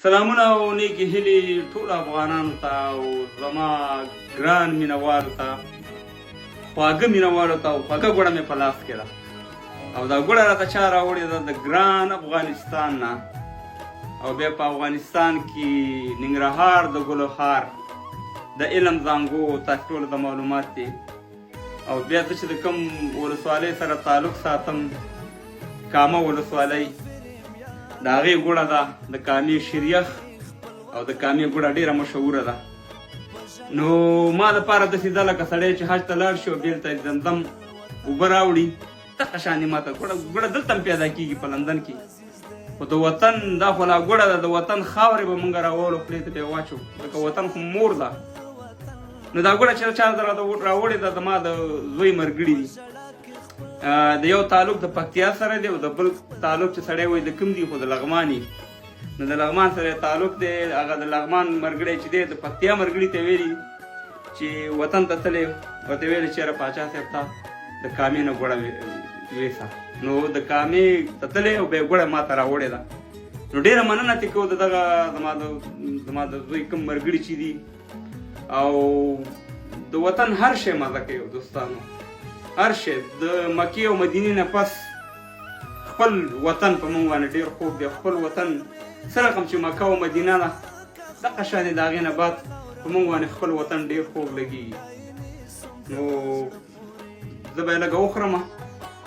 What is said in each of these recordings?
سلامونه او نیکې هیلې ټولو افغانانو ته او زما ګران مینهوالو ته خواږه مینهوالو ته او خوږه ګوړه مې په لاس کې ده او دا ګوړه راته چا راوړې ده د ګران افغانستان نه او بیا په افغانستان کې ننګرهار د ګلو هار د علم زانګو تاسو ټولو ته معلومات دي او بیا زه چې د کوم ولسوالۍ سره تعلق ساتم کامه ولسوالۍ د هغې ګوړه ده د کامې شیریخ او د کامې ګوړه ډېره مشهوره ده نو ما دپاره داسې ده لکه سړی چې حج ته لاړ شي او بېرته زمزم اوبه راوړي دغه شانې ماته ګوړه دلته هم پیدا کېږي په لندن کې خو د وطن دا خو لا ګوړه ده د وطن خاورې به مونږ راوړو خولې ته به یې واچو ځکه وطن خو مور ده نو دا ګوړه چې چا راوړې ده زما د زوی ملګري دي د یو تعلق د پکتیا سره دی او د بل تعلق چې سړی وایي د کوم دی خو د لغمان نو د لغمان سره تعلق دی هغه د لغمان ملګری چې دی د پکتیا ملګري ته ویلي چې وطن ته تللی ورته ویلي چې یاره پاچا صاحب ته د کامې نه ګوړه ویسه نو د کامې ته تللی او بیا ګوړه ما ته راوړې ده نو ډېره مننه ترې کوو د دغه زما د زوی کوم ملګري چې دي او د وطن هر شی مزه کوي دوستانو هر شی د مکې او مدینې نه پس خپل وطن په موږ باندې ډېر خوږ دی خپل وطن څه رقم چې مکه او مدینه ده دغه شانې د هغې نه بعد په موږ باندې خپل وطن ډېر خوږ لګېږي نو زه به یې لږه وخورم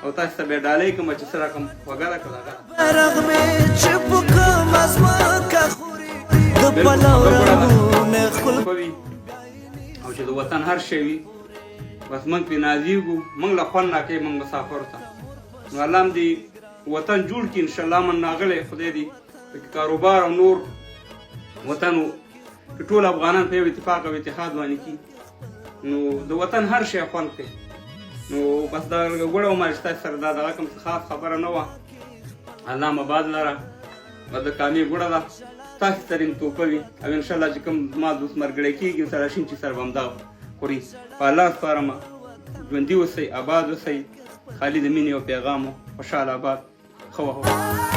او تاسو ته به یې ډالۍ کړم چې څه رقم خوږه ده که دغه او چې د وطن هر شی وي بس موږ پرې نازېږو موږ له خوند راکوي موږ مسافرو ته نو الله هم دې وطن جوړ کړي انشاءالله من راغلی خدای دې پکې کاروبار او نور وطن چې ټول افغانان په یو اتفاق او اتحاد باندې کړي نو د وطن هر شی خوند کوي نو بس دا ګوړه ومه چې تاسو سره دا دغه کوم خاص خبره نه وه الله مباد لره د کامې ګوړه ده تاسو سره یې توپه وي او انشاءالله چې کوم زما دوست ملګری کېږي سره شین چې سره به همدغه خوري په الله سپارم ژوندي اوسئ آباد اوسئ خالي د مینې او پیغام خوشحاله آباد ښه وه